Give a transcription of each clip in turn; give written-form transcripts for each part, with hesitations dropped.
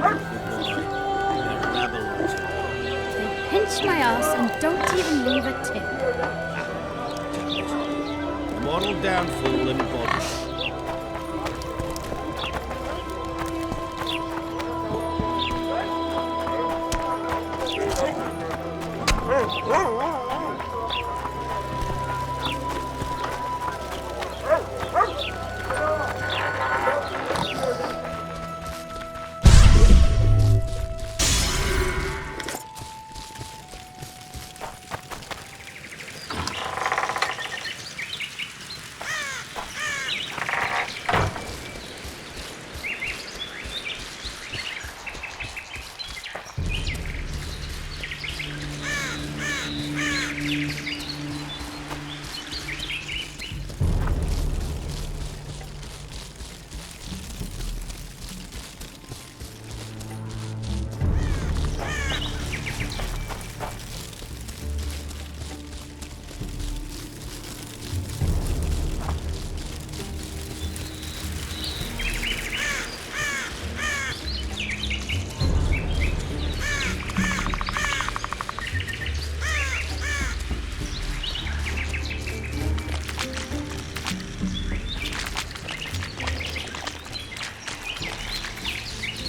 Pinch my ass and don't even leave a tip. A model downfall in body.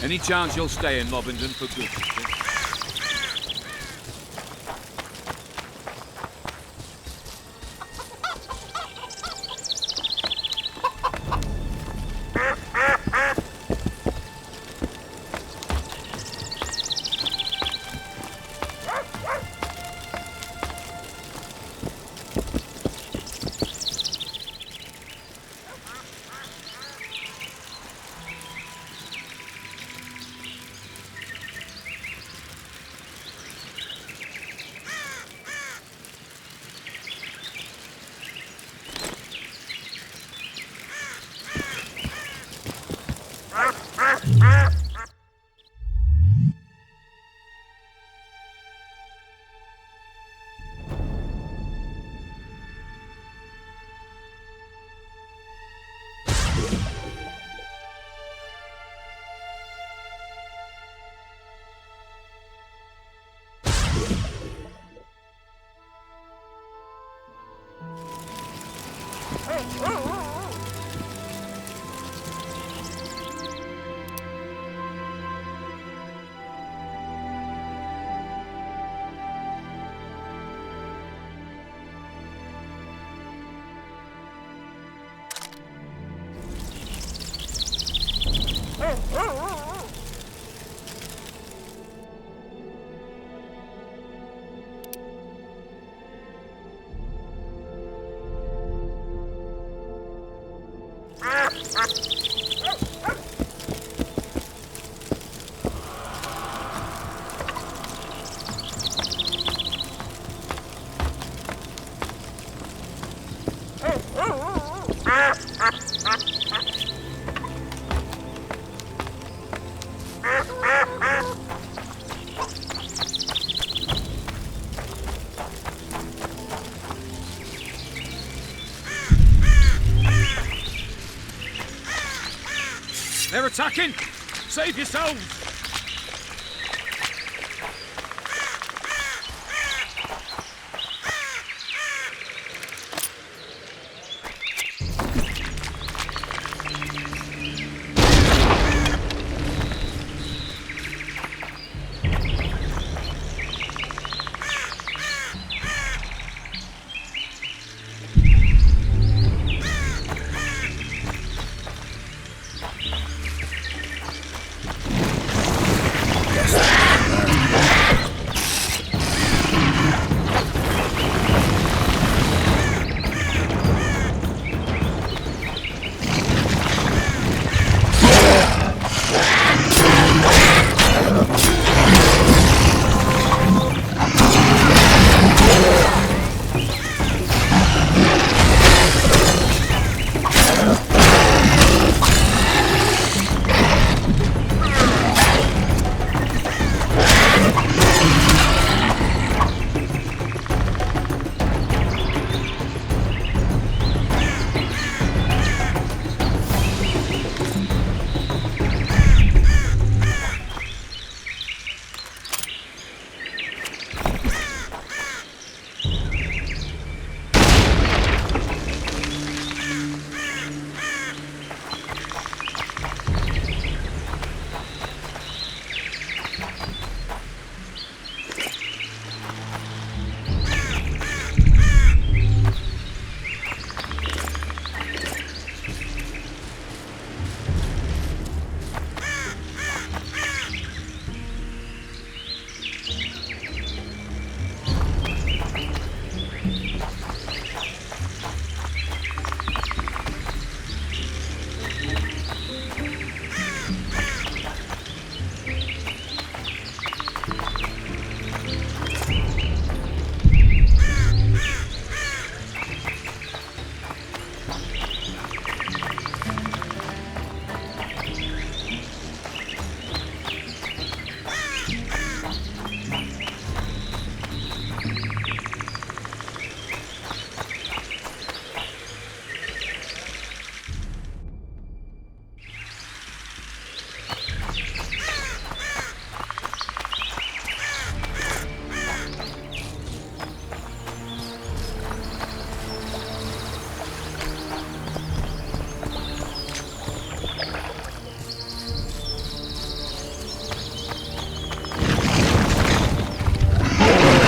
Any chance you'll stay in Mobbington for good? They're attacking! Save yourselves!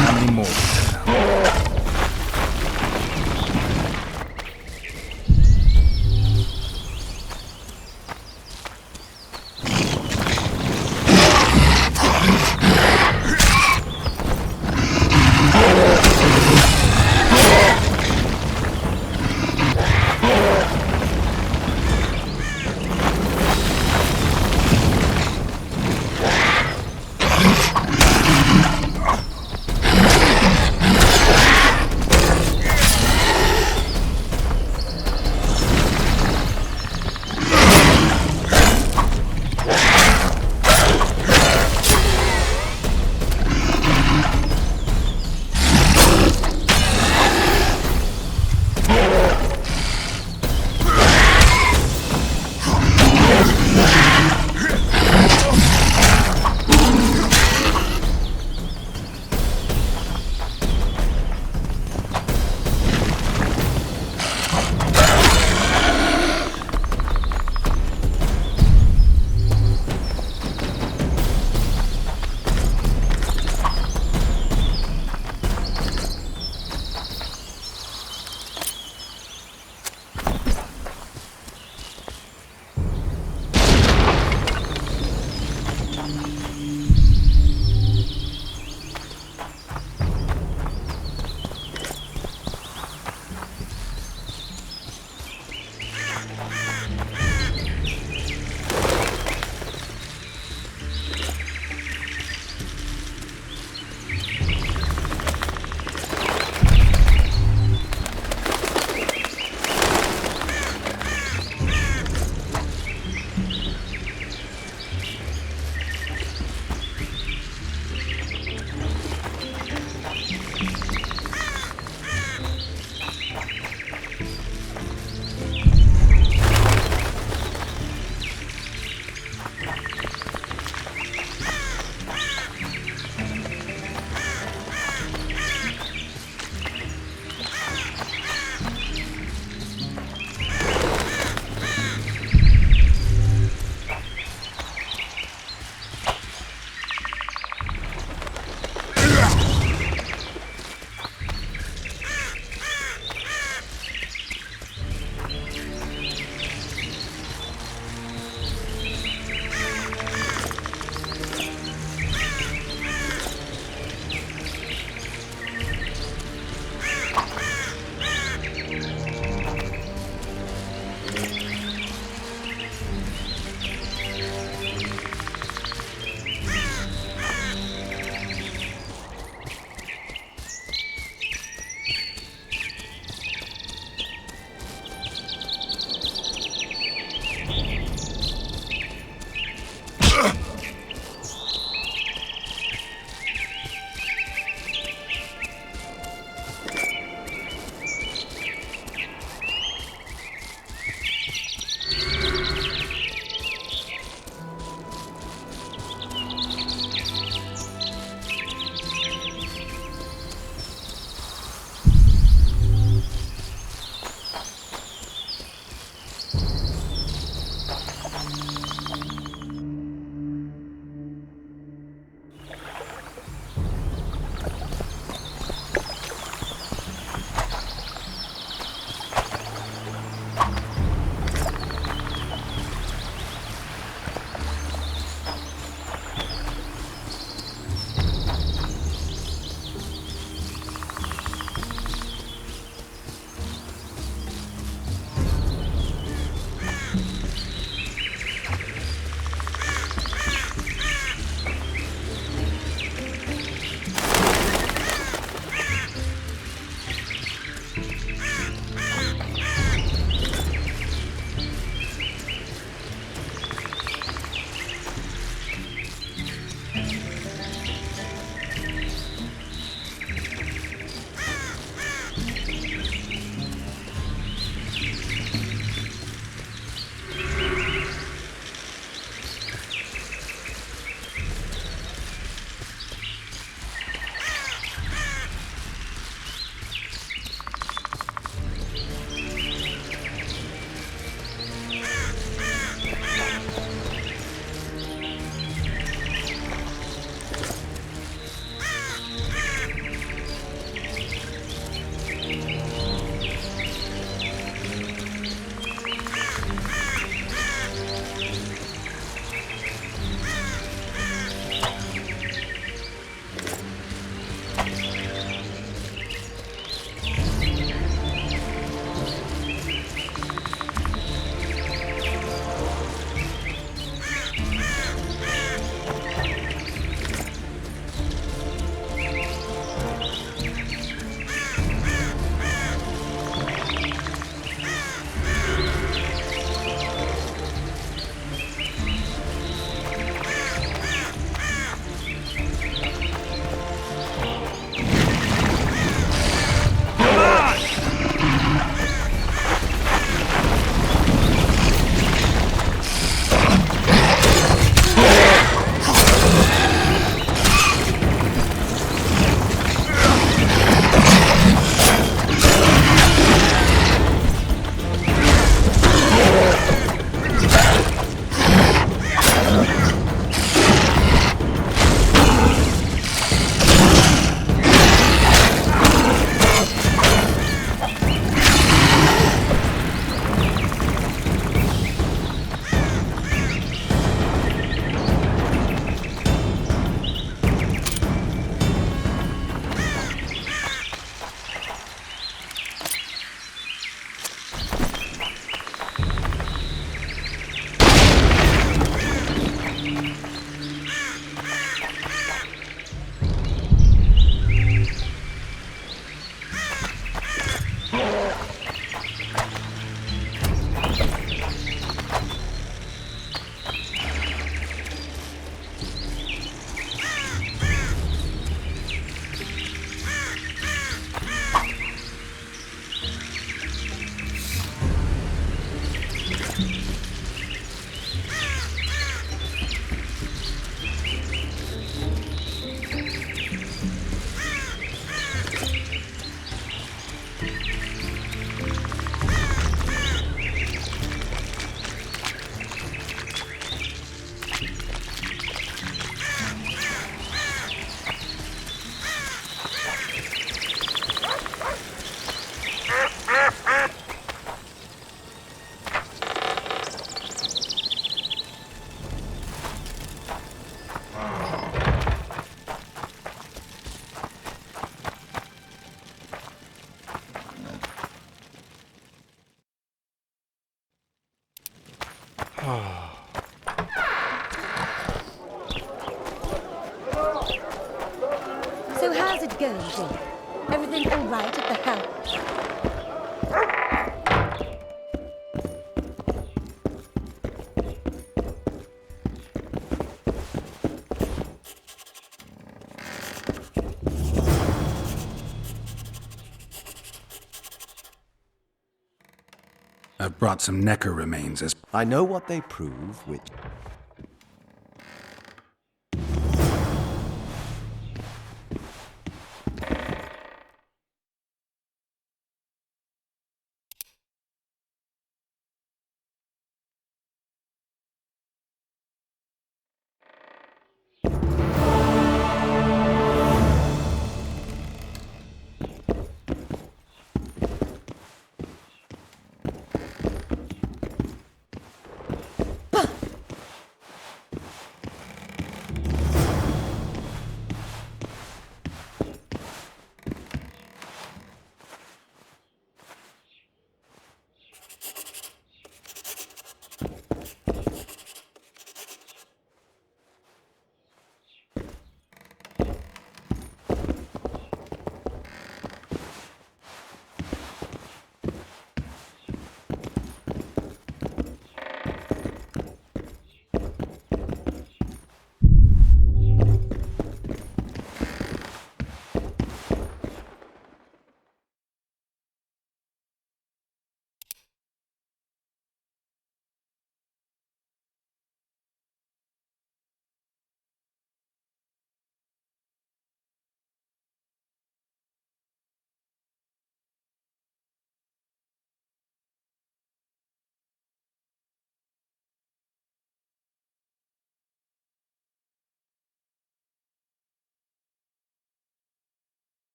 How many more? So how's it going, Jake? Everything all right at the house? I've brought some Nekker remains as... I know what they prove, which...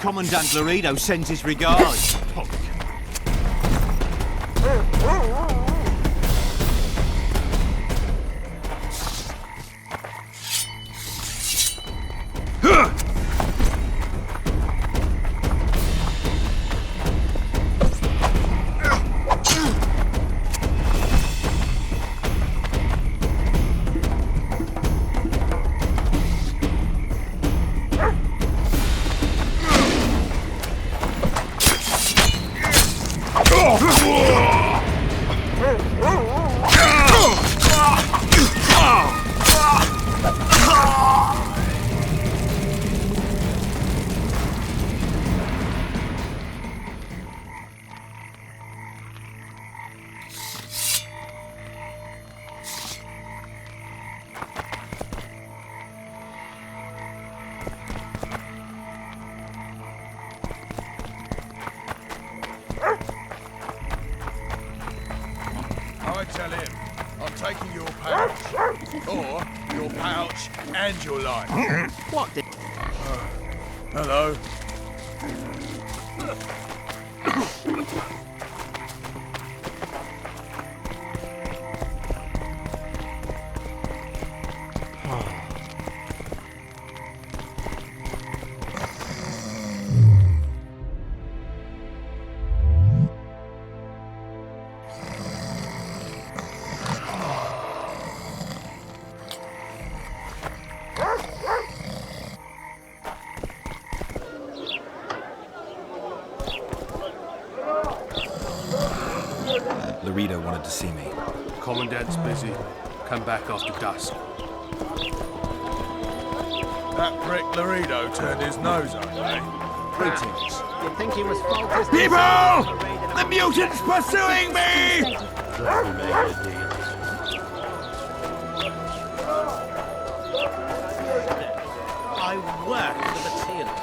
Commandant Laredo sends his regards. Punk. Or your pouch and your life. What the... Hello. Laredo wanted to see me. Commandant's busy. Come back after dusk. That prick Laredo turned his nose up, eh? Greetings. You think he was faultless? People! The mutant's pursuing me! I work for the tailor.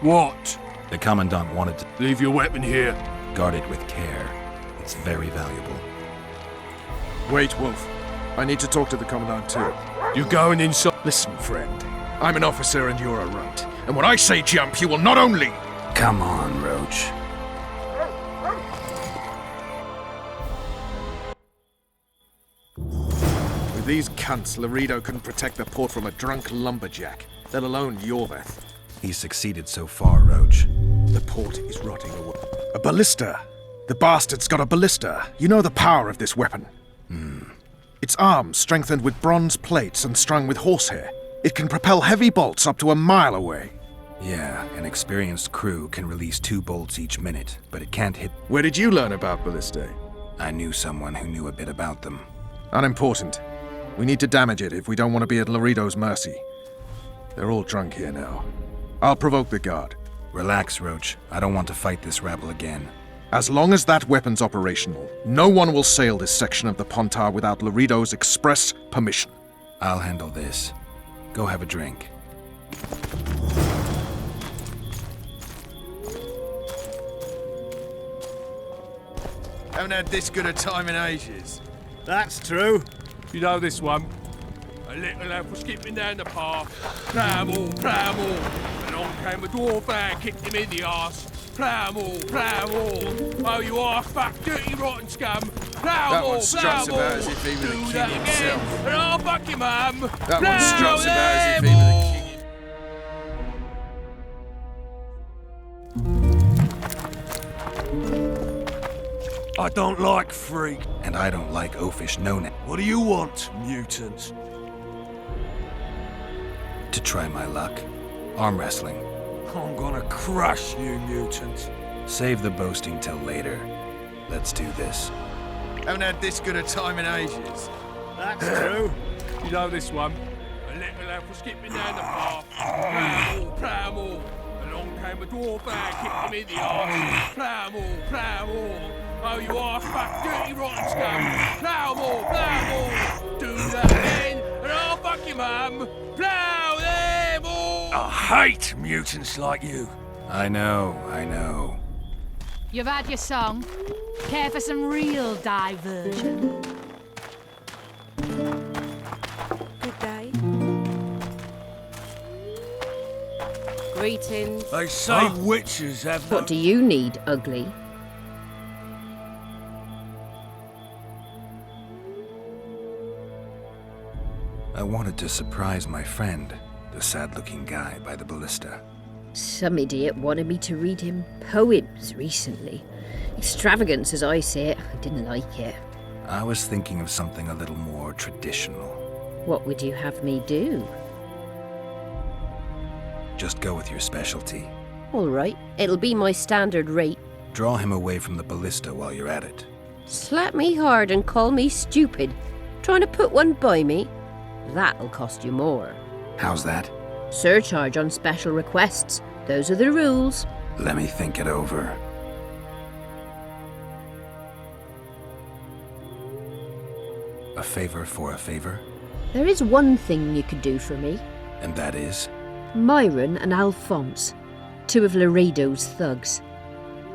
What? The Commandant wanted to Leave your weapon here. guard it with care. It's very valuable. Wait, Wolf. I need to talk to the Commandant too. You're going inside. Listen, friend. I'm an officer and you're a runt. And when I say jump, you will not only... Come on, Roche. With these cunts, Laredo couldn't protect the port from a drunk lumberjack, let alone Yorveth. He's succeeded so far, Roche. The port is rotting away. A ballista! The bastard's got a ballista. You know the power of this weapon. Its arms strengthened with bronze plates and strung with horsehair. It can propel heavy bolts up to a mile away. Yeah, an experienced crew can release 2 bolts each minute, but it can't hit. Where did you learn about ballistae? I knew someone who knew a bit about them. Unimportant. We need to damage it if we don't want to be at Laredo's mercy. They're all drunk here now. I'll provoke the guard. Relax, Roche. I don't want to fight this rabble again. As long as that weapon's operational, no one will sail this section of the Pontar without Laredo's express permission. I'll handle this. Go have a drink. Haven't had this good a time in ages. That's true. You know this one. A little lad was skipping down the path. Plough-all, plough-all. Along came a dwarf and kicked him in the arse. Plough-all, plough-all. Oh, you are fuck, dirty rotten scum. Plough-all, That one struts plough-all. about as if he were the Do king that himself. again, and I'll fuck your mum. That one struts about as if he were the king. I don't like freak. And I don't like oafish no-name. What do you want, mutant? To try my luck. Arm wrestling. I'm gonna crush you, mutant. Save the boasting till later. Let's do this. Haven't had this good a time in ages. That's true. You know this one. A little lad was skipping down the path. Plough-all, plough-all. Along came a dwarf and kicked him in the arse. Plough-all, plough-all. Oh, you are fuck, dirty rotten scum. Plough-all, plough-all. Do that again, and I'll fuck your mum. Plough them all. I hate mutants like you. I know. You've had your song. Care for some real diversion? Good day. Greetings. They say witches have What do you need, ugly? I wanted to surprise my friend. The sad-looking guy by the ballista. Some idiot wanted me to read him poems recently. Extravagance, as I say it. I didn't like it. I was thinking of something a little more traditional. What would you have me do? Just go with your specialty. All right, it'll be my standard rate. Draw him away from the ballista while you're at it. Slap me hard and call me stupid. Trying to put one by me? That'll cost you more. How's that? Surcharge on special requests. Those are the rules. Let me think it over. A favor for a favor? There is one thing you could do for me. And that is? Myron and Alphonse, two of Laredo's thugs.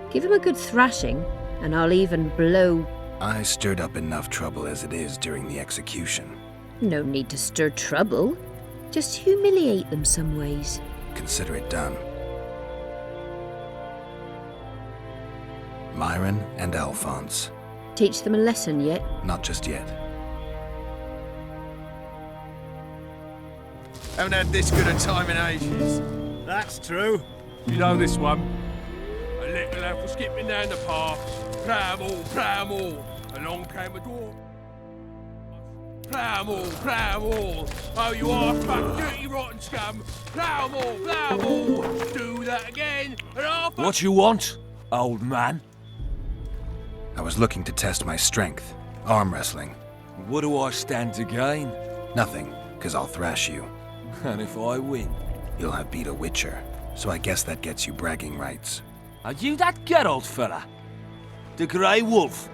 Give them a good thrashing, and I'll even blow... I stirred up enough trouble as it is during the execution. No need to stir trouble. Just humiliate them some ways. Consider it done. Myron and Alphonse. Teach them a lesson yet? Not just yet. Haven't had this good a time in ages. That's true. You know this one? A little lad was skipping down the path. Plough-all. Along came a dwarf. Plough-all. Oh, you are fuck dirty rotten scum. Plough-all. Do that again, and I'll fuck... What you want, old man? I was looking to test my strength. Arm wrestling. What do I stand to gain? Nothing, 'cause I'll thrash you. And if I win? You'll have beat a witcher, so I guess that gets you bragging rights. Are you that Geralt fella? The Grey Wolf?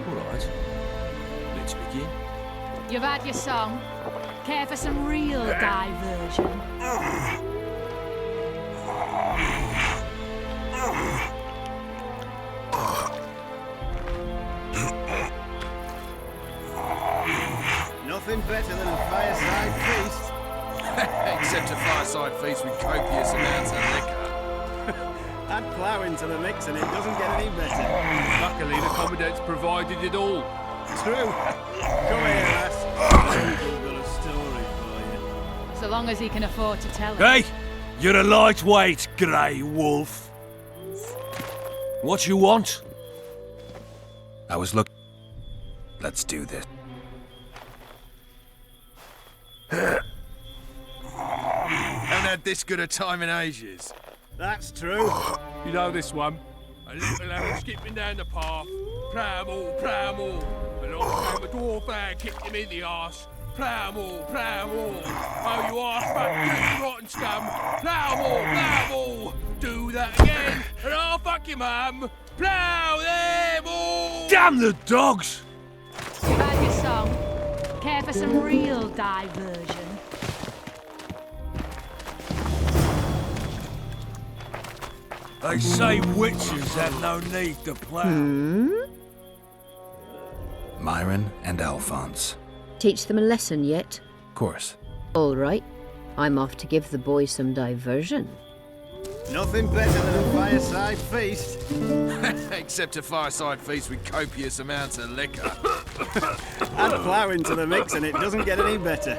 All right. Let's begin. You've had your song. Care for some real diversion? Nothing better than a fireside feast. Except a fireside feast with copious amounts of liquor. Add plough into the mix and it doesn't get any better. Luckily, the Commandant's provided it all. True. Come here, lass. Uncle's got a story for you. So long as he can afford to tell it. Hey! You're a lightweight, Grey Wolf. What you want? I was looking... Let's do this. Haven't had this good a time in ages. That's true. You know this one? A little lad was skipping down the path. Plough-all. Along came a dwarf and kicked him in the arse. Plough-all. Oh, you are fuck dirty rotten scum. Plough-all. Do that again, and I'll fuck your mum. Plough them all! Damn the dogs! You've had your song. Care for some real diversion? They say witches have no need to plough. Myron and Alphonse. Teach them a lesson yet? Of course. All right. I'm off to give the boys some diversion. Nothing better than a fireside feast. Except a fireside feast with copious amounts of liquor. Add plough into the mix and it doesn't get any better.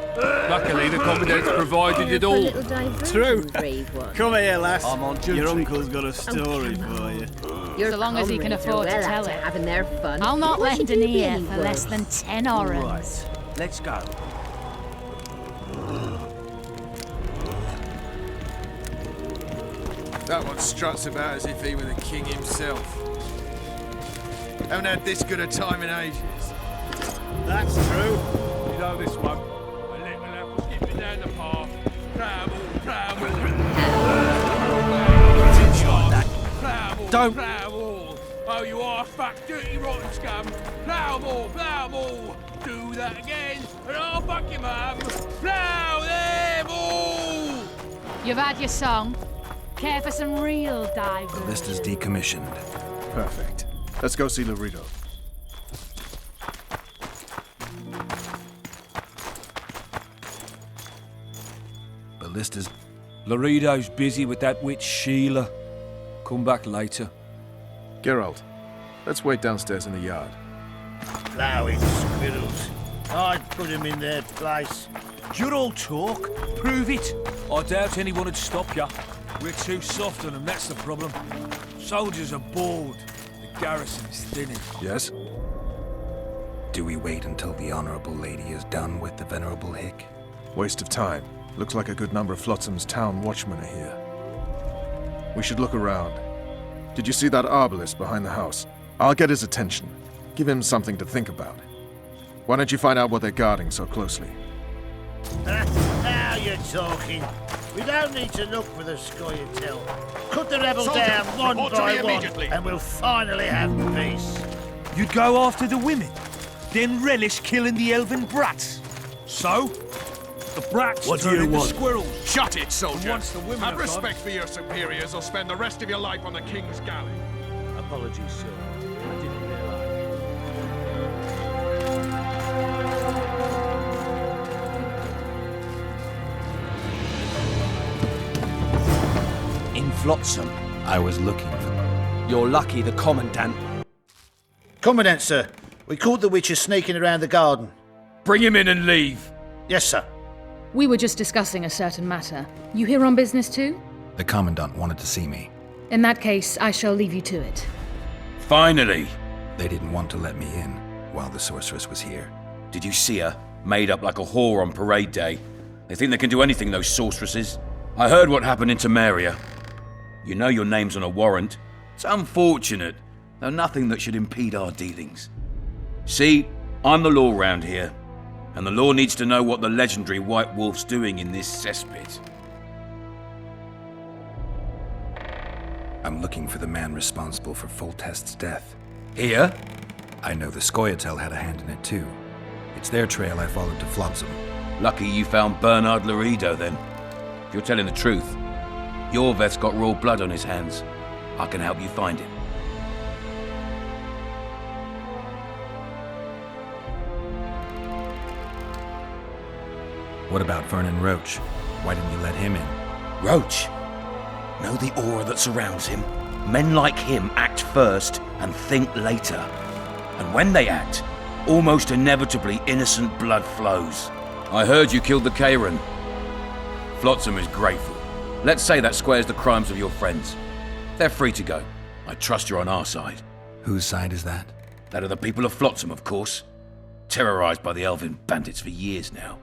Luckily, the Commandant's provided it all. True. Brave one. Come here, lass. I'm on duty. Your uncle's got a story for you. Your So long as he can comrades are afford to well tell out it. having their fun. I'll not What lend should an you ear be for less than 10 orans. Right, let's go. That one struts about as if he were the king himself. Haven't had this good a time in ages. That's true. You know this one? A little lad was skipping down the path. Plough-all. Don't- Plough-all. Oh, you are fuck dirty rotten scum. Plough-all. Do that again, and I'll fuck your mum. Plough them all! You've had your song. Care for some real diversion? The list is decommissioned. Perfect. Let's go see Laredo. Ballista's... Laredo's busy with that witch Sheila. Come back later. Geralt, let's wait downstairs in the yard. Ploughing squirrels. I'd put him in their place. You're all talk. Prove it. I doubt anyone would stop you. We're too soft on them, that's the problem. Soldiers are bored. The garrison is thinning. Yes? Do we wait until the Honourable Lady is done with the Venerable Hick? Waste of time. Looks like a good number of Flotsam's town watchmen are here. We should look around. Did you see that arbalist behind the house? I'll get his attention. Give him something to think about. Why don't you find out what they're guarding so closely? Now you're talking. We don't need to look for the Scoia'tael. Cut the rebel down one by one, and we'll finally have peace. You'd go after the women, then relish killing the elven brats. So? The brats turn into squirrels. Shut it, soldier! Once the women Have have gone- respect for your superiors or spend the rest of your life on the King's galley. Apologies, sir. I didn't realise. In Flotsam. I was looking for... You're lucky the Commandant... Commandant, sir. We caught the witcher sneaking around the garden. Bring him in and leave. Yes, sir. We were just discussing a certain matter. You here on business too? The Commandant wanted to see me. In that case, I shall leave you to it. Finally! They didn't want to let me in while the sorceress was here. Did you see her? Made up like a whore on parade day. They think they can do anything, those sorceresses. I heard what happened in Temeria. You know your name's on a warrant. It's unfortunate, though nothing that should impede our dealings. See, I'm the law round here, and the law needs to know what the legendary White Wolf's doing in this cesspit. I'm looking for the man responsible for Foltest's death. Here? I know the Scoia'tael had a hand in it too. It's their trail I followed to Flotsam. Lucky you found Bernard Laredo then. If you're telling the truth, Yorveth's got raw blood on his hands. I can help you find him. What about Vernon Roche? Why didn't you let him in? Roche? Know the aura that surrounds him? Men like him act first and think later. And when they act, almost inevitably innocent blood flows. I heard you killed the KAYRAN. Flotsam is grateful. Let's say that squares the crimes of your friends. They're free to go. I trust you're on our side. Whose side is that? That of the people of Flotsam, of course. Terrorized by the elven bandits for years now.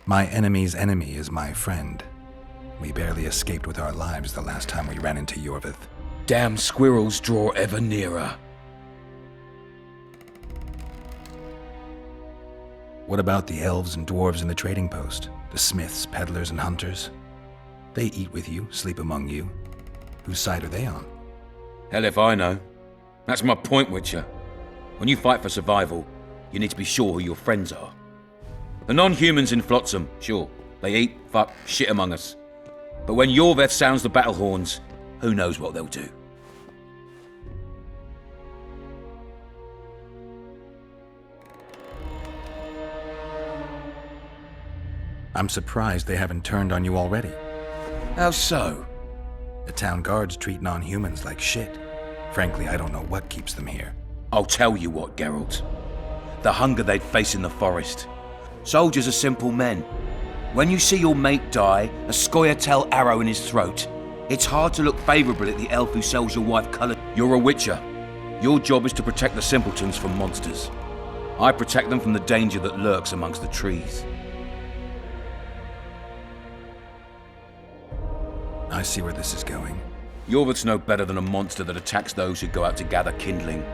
My enemy's enemy is my friend. We barely escaped with our lives the last time we ran into Yorveth. Damn squirrels draw ever nearer. What about the elves and dwarves in the trading post? The smiths, peddlers, and hunters? They eat with you, sleep among you. Whose side are they on? Hell if I know. That's my point, Witcher. When you fight for survival, you need to be sure who your friends are. The non-humans in Flotsam, sure, they eat, fuck, shit among us. But when Yorveth sounds the battle horns, who knows what they'll do. I'm surprised they haven't turned on you already. How so? The town guards treat non-humans like shit. Frankly, I don't know what keeps them here. I'll tell you what, Geralt. The hunger they'd face in the forest. Soldiers are simple men. When you see your mate die, a Scoia'tael arrow in his throat, it's hard to look favourably at the elf who sells your wife coloured. You're a witcher. Your job is to protect the simpletons from monsters. I protect them from the danger that lurks amongst the trees. I see where this is going. Yorveth's no better than a monster that attacks those who go out to gather kindling.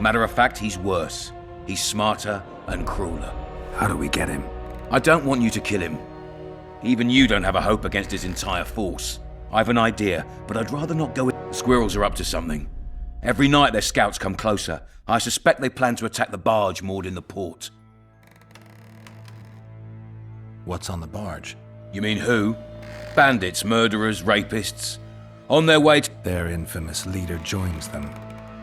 Matter of fact, he's worse. He's smarter and crueler. How do we get him? I don't want you to kill him. Even you don't have a hope against his entire force. I've an idea, but I'd rather not go in. The squirrels are up to something. Every night their scouts come closer. I suspect they plan to attack the barge moored in the port. What's on the barge? You mean who? Bandits, murderers, rapists. On their way to... Their infamous leader joins them.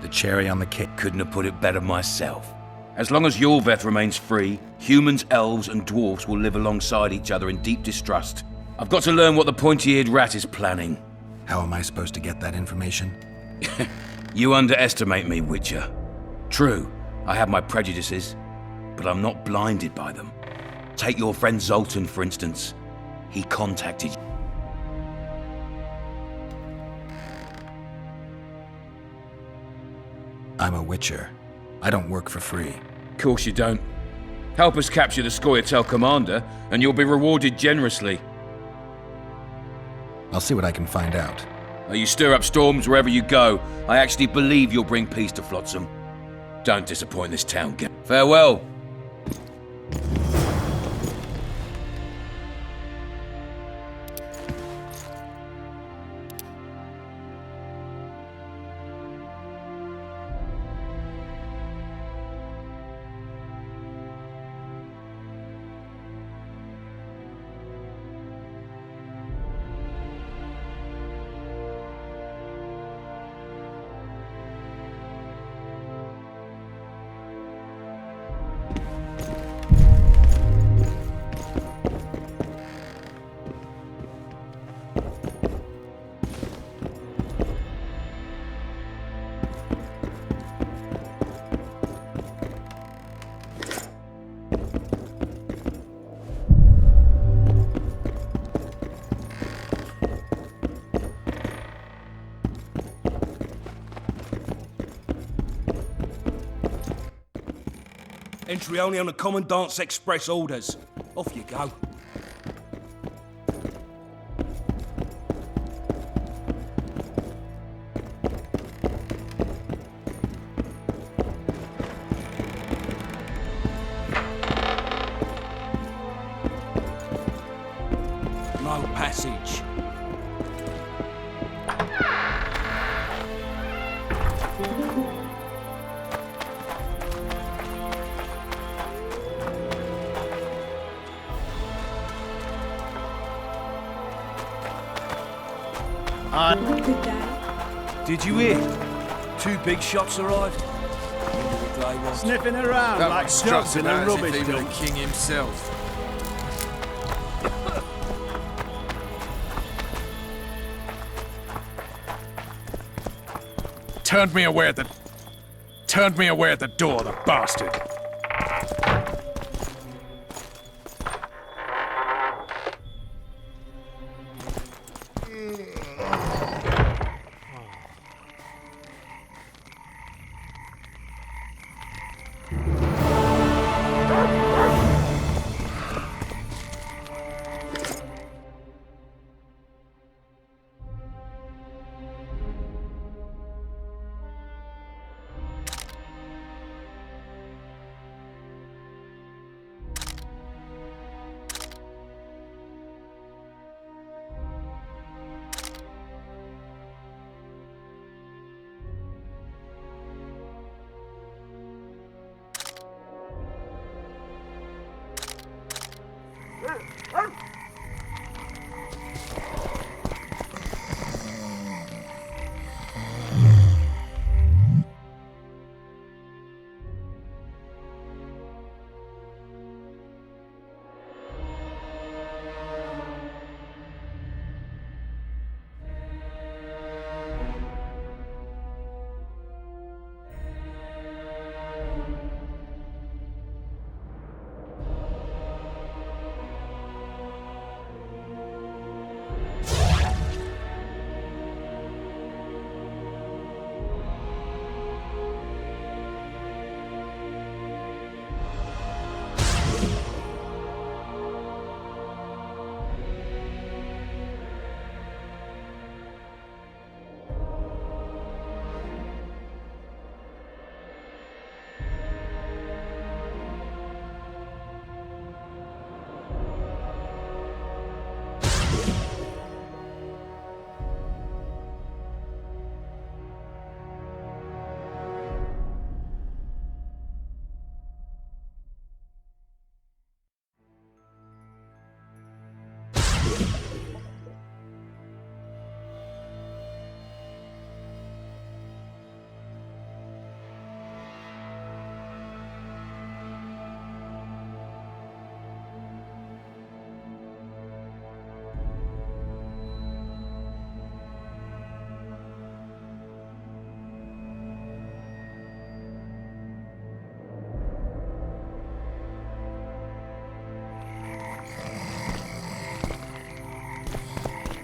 The cherry on the cake. Couldn't have put it better myself. As long as Yorveth remains free, humans, elves, and dwarves will live alongside each other in deep distrust. I've got to learn what the pointy-eared rat is planning. How am I supposed to get that information? You underestimate me, Witcher. True, I have my prejudices, but I'm not blinded by them. Take your friend Zoltan, for instance. He contacted you. I'm a witcher. I don't work for free. Of course you don't. Help us capture the Scoia'tael commander, and you'll be rewarded generously. I'll see what I can find out. You stir up storms wherever you go. I actually believe you'll bring peace to Flotsam. Don't disappoint this town, Farewell. Entry only on the Commandant's express orders. Off you go. No passage. Good day. Did you hear? 2 big shots arrived. Sniffing around That like one struts dogs in a about as if rubbish he were the dump. king himself. Turned me away at the door, the bastard.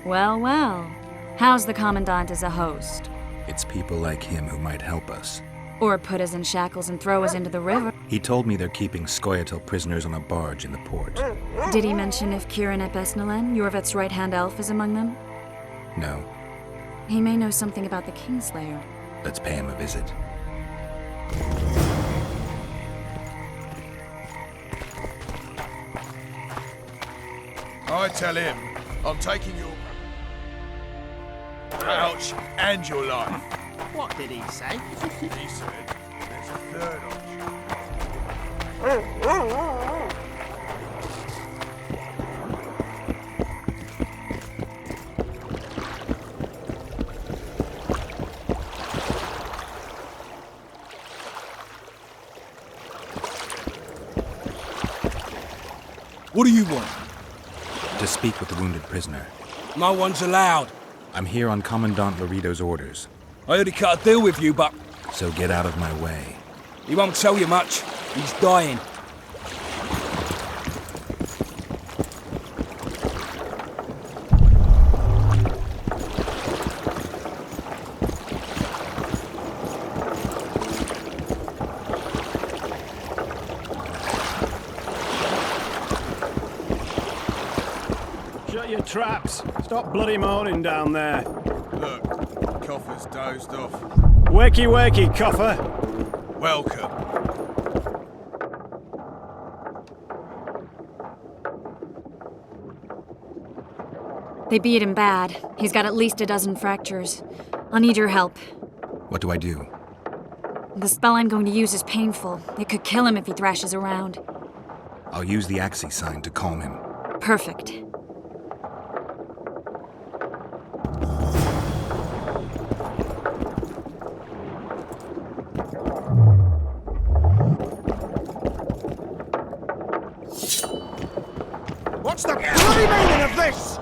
Well, well. How's the Commandant as a host? It's people like him who might help us. Or put us in shackles and throw us into the river. He told me they're keeping Scoia'tael prisoners on a barge in the port. Did he mention if KAYRAN Lair, Yorvith's right-hand elf, is among them? No. He may know something about the Kingslayer. Let's pay him a visit. I tell him I'm taking your pouch and your life. What did he say? He said there's a third option. What do you want? To speak with the wounded prisoner. No one's allowed. I'm here on Commandant Laredo's orders. I already cut a deal with you, but... So get out of my way. He won't tell you much. He's dying. Shut your traps. Stop bloody moaning down there. Look, Coffer's dozed off. Wakey, wakey, Coffer. Welcome. They beat him bad. He's got at least a dozen fractures. I'll need your help. What do I do? The spell I'm going to use is painful. It could kill him if he thrashes around. I'll use the Axis sign to calm him. Perfect. What's the bloody meaning of this?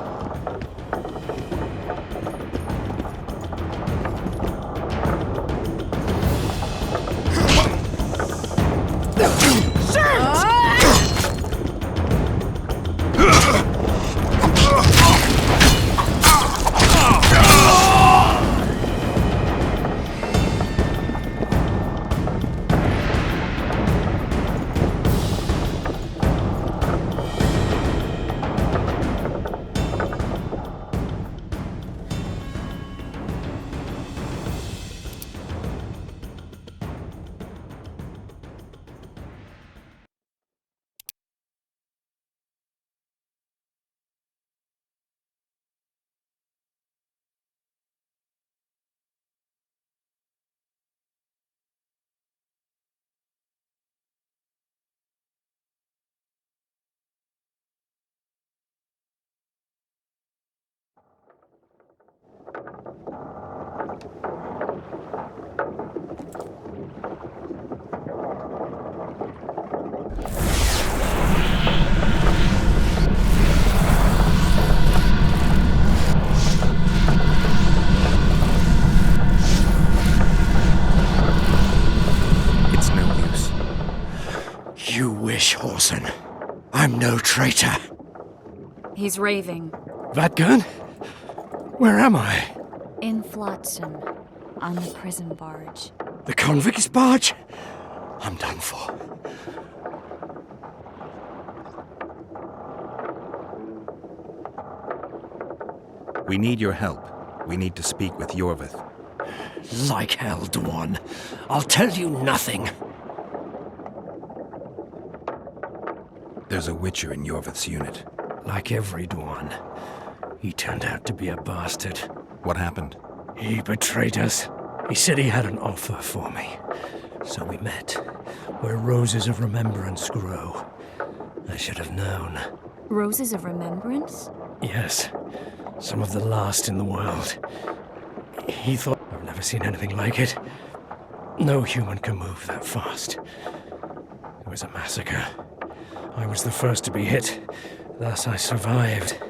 You wish, Horson. I'm no traitor. He's raving. That gun? Where am I? In Flotsam, on the prison barge. The convict's barge? I'm done for. We need your help. We need to speak with Yorvith. Like hell, Dwan. I'll tell you nothing. There's a Witcher in Yorvith's unit. Like every Dwan. He turned out to be a bastard. What happened? He betrayed us. He said he had an offer for me. So we met, where roses of remembrance grow. I should have known. Roses of remembrance? Yes. Some of the last in the world. He thought... I've never seen anything like it. No human can move that fast. It was a massacre. I was the first to be hit. Thus I survived.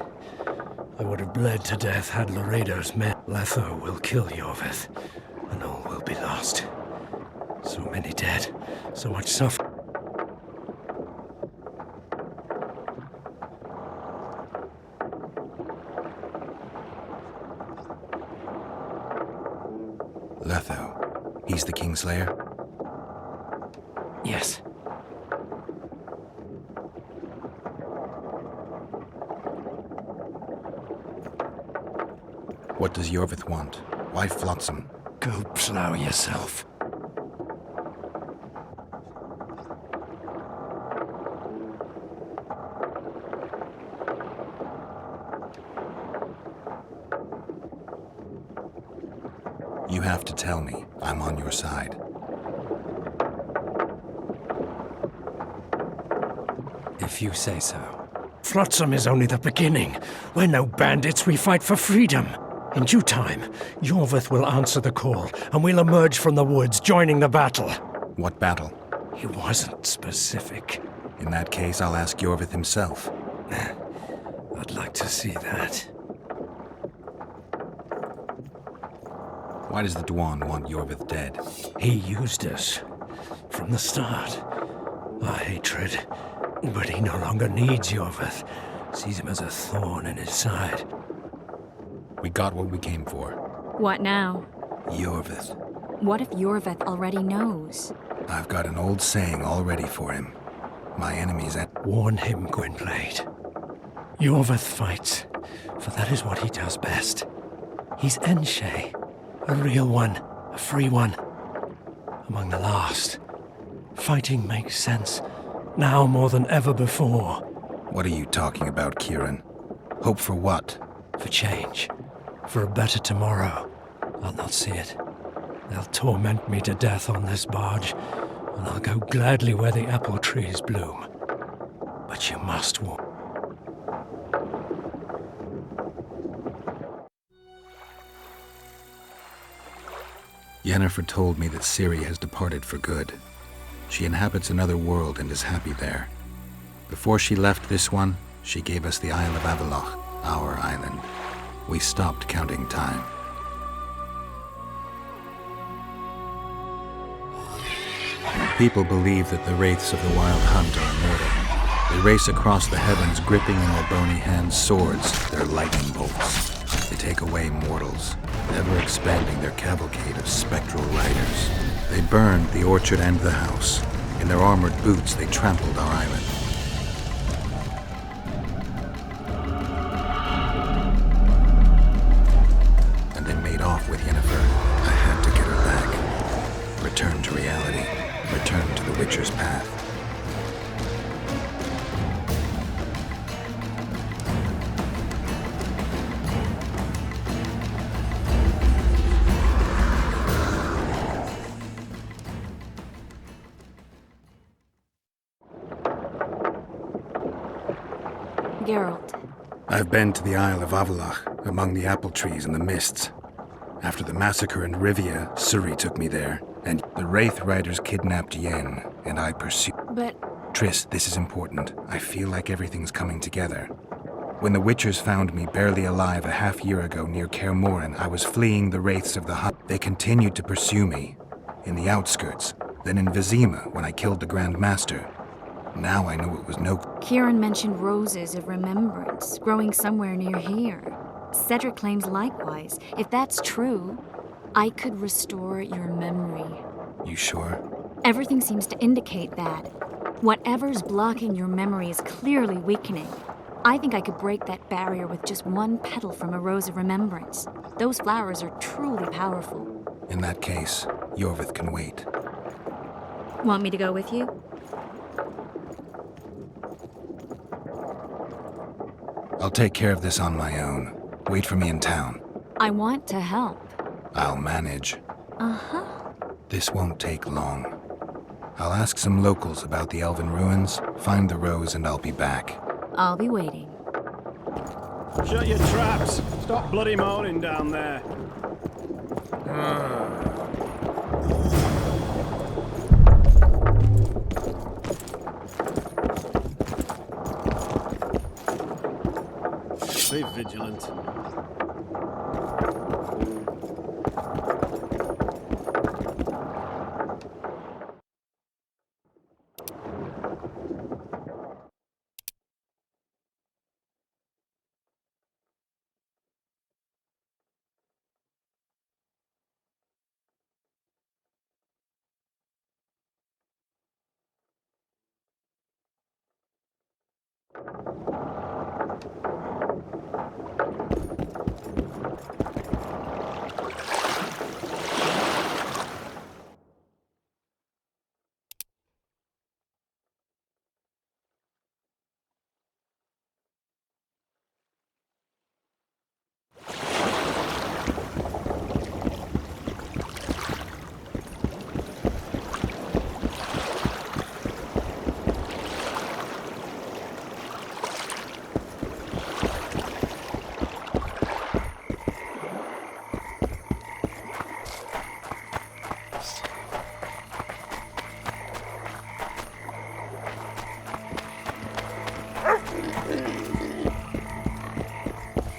I would have bled to death had Laredo's men. Letho will kill Yorvith, and all will be lost. So many dead, so much suffering. Letho. He's the Kingslayer? Yes. What does Yorvith want? Why Flotsam? Go plow yourself. You have to tell me. I'm on your side. If you say so. Flotsam is only the beginning. We're no bandits, we fight for freedom. In due time, Yorvith will answer the call, and we'll emerge from the woods, joining the battle. What battle? He wasn't specific. In that case, I'll ask Yorvith himself. I'd like to see that. Why does the Dwan want Yorvith dead? He used us. From the start. Our hatred. But he no longer needs Yorvith. Sees him as a thorn in his side. We got what we came for. What now? Yorvith. What if Yorvith already knows? I've got an old saying all ready for him. My enemy's at... Warn him, Gwynblade. Yorvith fights, for that is what he does best. He's Enshe, a real one, a free one. Among the last. Fighting makes sense, now more than ever before. What are you talking about, KAYRAN? Hope for what? For change. For a better tomorrow. I'll not see it. They'll torment me to death on this barge, and I'll go gladly where the apple trees bloom. But you must walk. Yennefer told me that Ciri has departed for good. She inhabits another world and is happy there. Before she left this one, she gave us the Isle of Avallac'h, our island. We stopped counting time. People believe that the wraiths of the Wild Hunt are immortal. They race across the heavens, gripping in their bony hands swords, their lightning bolts. They take away mortals, ever expanding their cavalcade of spectral riders. They burned the orchard and the house. In their armored boots, they trampled our island. And they made off with Yennefer. I had to get her back. Return to reality. Return to the Witcher's path. Geralt. I've been to the Isle of Avallac'h, among the apple trees and the mists. After the massacre in Rivia, Ciri took me there, and the Wraith Riders kidnapped Yen, and I pursued... But... Triss, this is important. I feel like everything's coming together. When the Witchers found me barely alive a half-year ago near Kaer Morhen, I was fleeing the Wraiths of the Hunt. They continued to pursue me, in the outskirts, then in Vizima, when I killed the Grand Master. Now I know it was no... KAYRAN mentioned roses of remembrance, growing somewhere near here. Cedric claims likewise. If that's true, I could restore your memory. You sure? Everything seems to indicate that. Whatever's blocking your memory is clearly weakening. I think I could break that barrier with just one petal from a rose of remembrance. Those flowers are truly powerful. In that case, Yorvith can wait. Want me to go with you? I'll take care of this on my own. Wait for me in town. I want to help. I'll manage. Uh-huh. This won't take long. I'll ask some locals about the Elven ruins, find the rose, and I'll be back. I'll be waiting. Shut your traps! Stop bloody moaning down there. Be vigilant.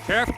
Careful.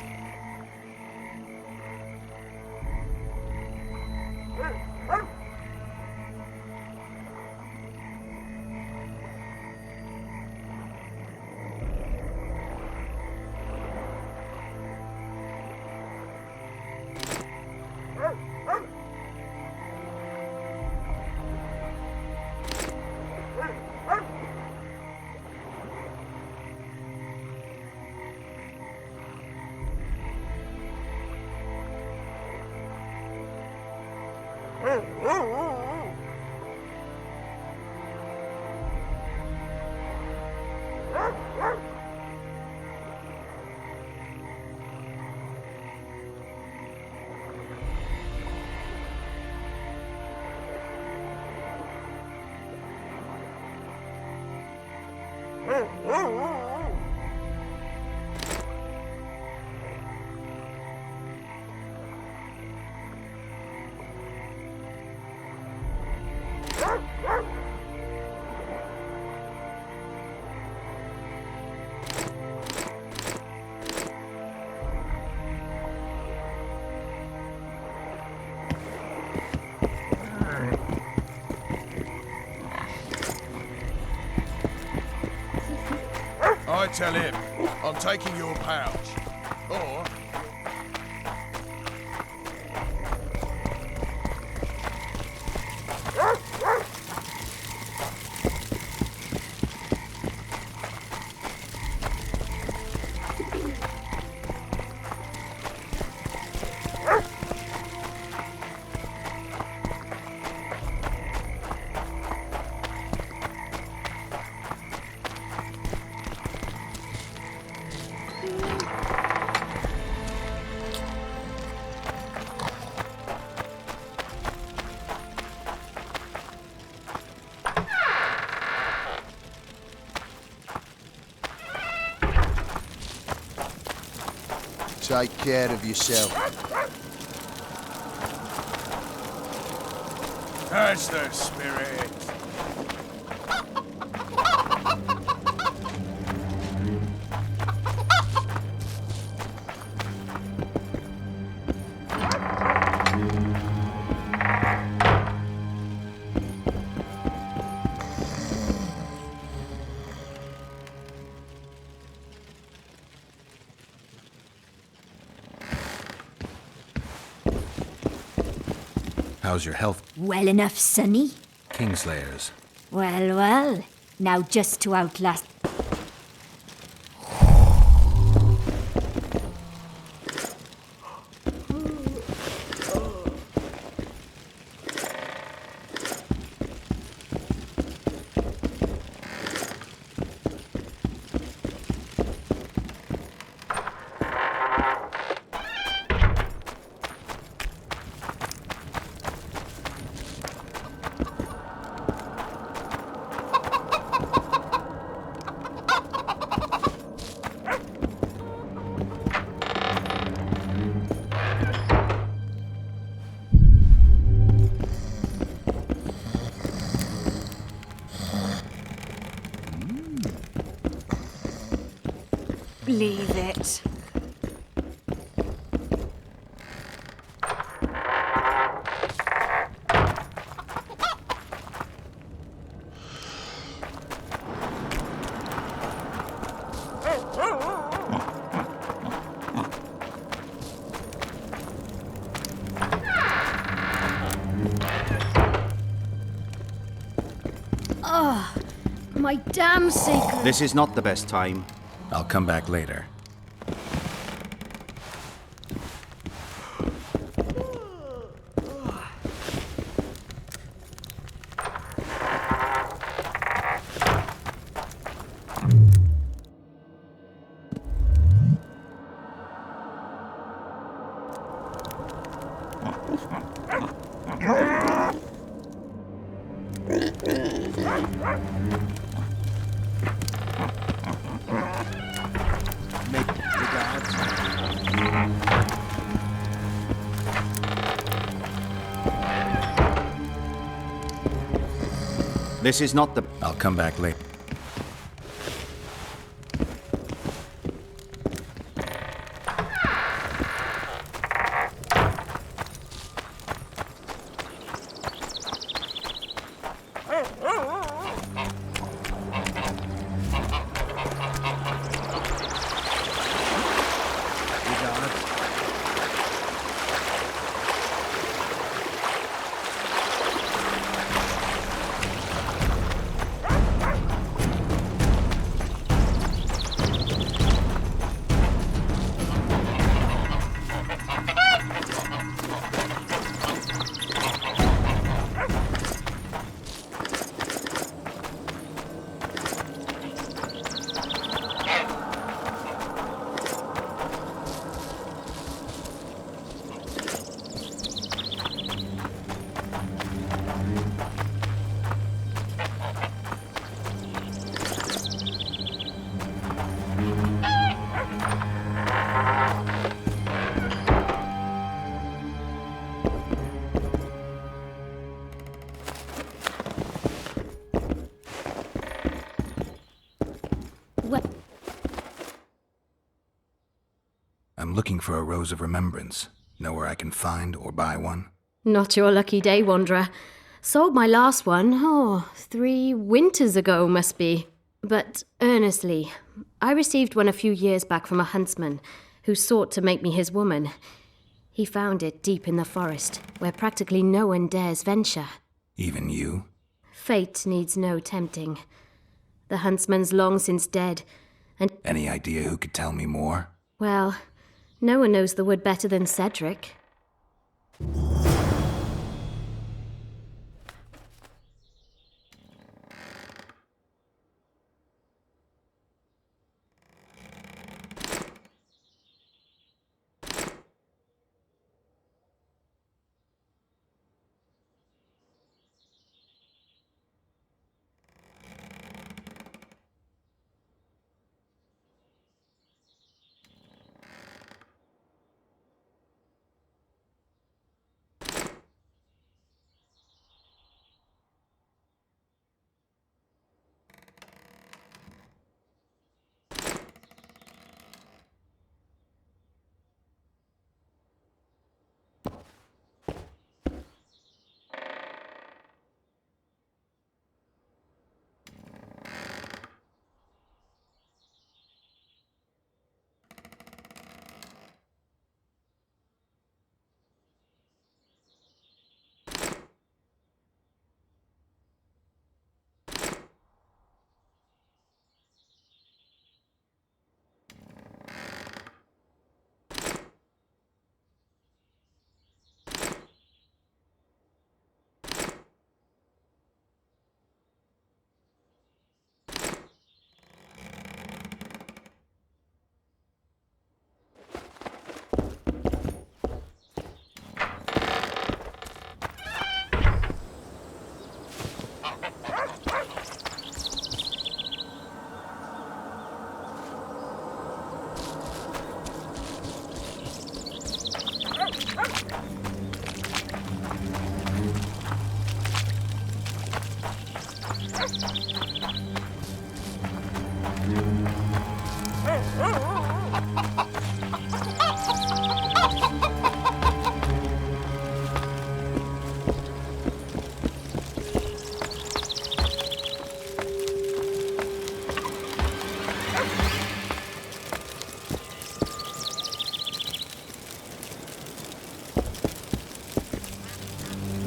I tell him, I'm taking your pouch. Or... Take care of yourself. That's the spirit. How's your health? Well enough, Sonny. Kingslayers. Well, well. Now just to outlast... Leave it. My damn sacred. This is not the best time. I'll come back later. This is not the... I'll come back later. I'm looking for a Rose of Remembrance. Know where I can find or buy one? Not your lucky day, Wanderer. Sold my last one, 3 winters ago must be. But earnestly, I received one a few years back from a huntsman who sought to make me his woman. He found it deep in the forest, where practically no one dares venture. Even you? Fate needs no tempting. The huntsman's long since dead, and... Any idea who could tell me more? Well, no one knows the wood better than Cedric.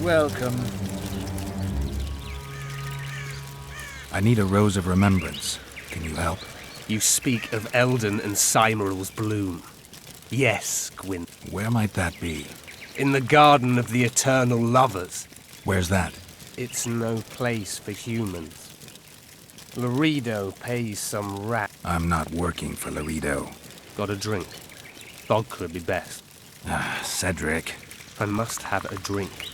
Welcome. I need a Rose of Remembrance. Can you help? You speak of Eldon and Cymeral's bloom. Yes, Gwyn. Where might that be? In the Garden of the Eternal Lovers. Where's that? It's no place for humans. Laredo pays some rat. I'm not working for Laredo. Got a drink? Vodka would be best. Cedric. I must have a drink.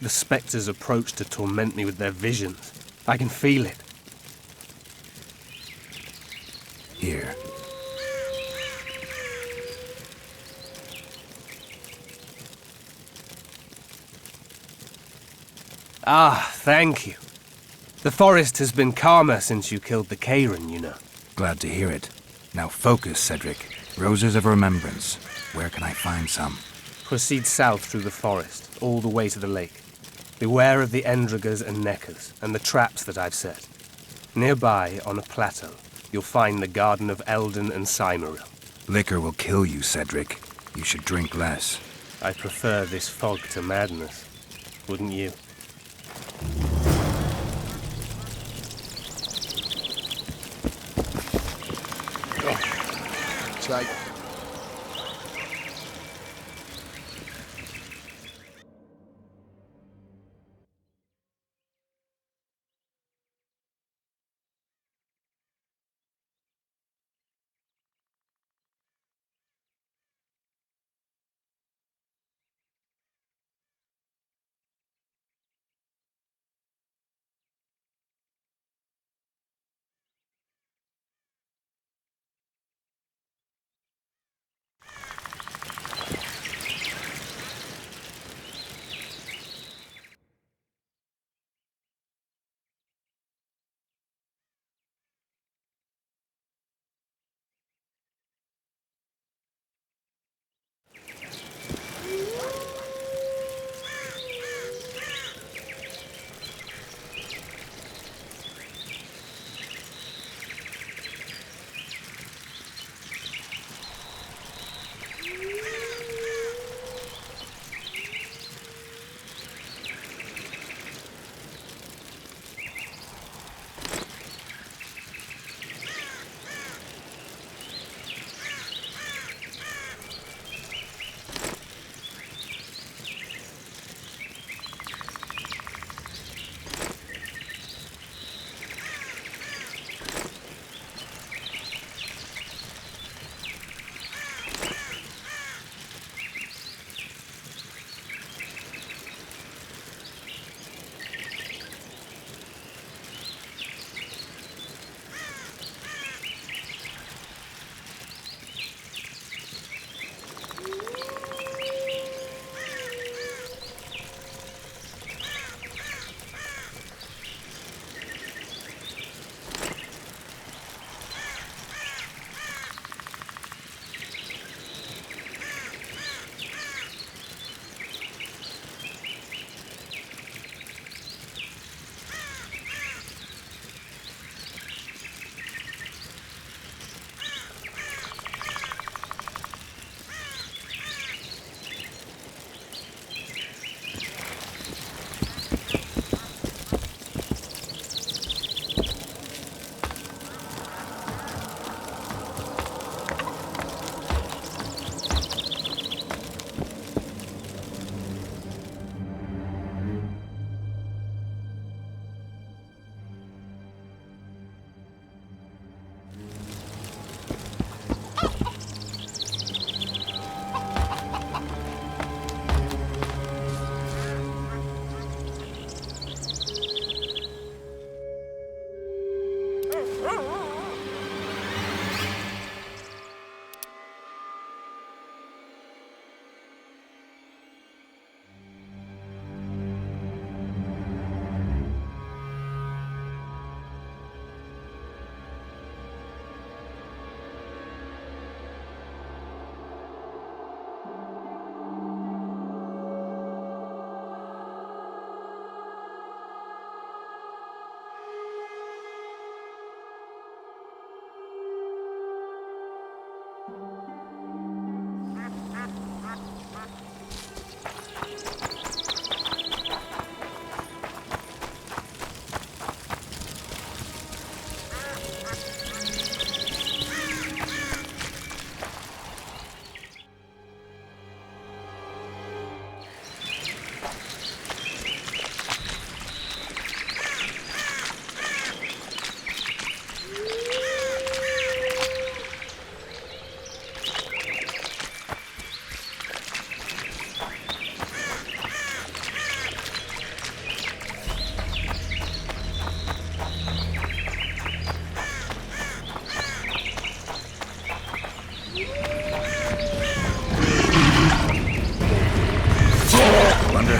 The spectres approach to torment me with their visions. I can feel it. Here. Ah, thank you. The forest has been calmer since you killed the KAYRAN, you know. Glad to hear it. Now focus, Cedric. Roses of Remembrance. Where can I find some? Proceed south through the forest, all the way to the lake. Beware of the Endrigers and Nekkers, and the traps that I've set. Nearby, on a plateau, you'll find the Garden of Eldon and Cymeril. Liquor will kill you, Cedric. You should drink less. I prefer this fog to madness. Wouldn't you? Take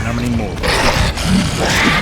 How many more?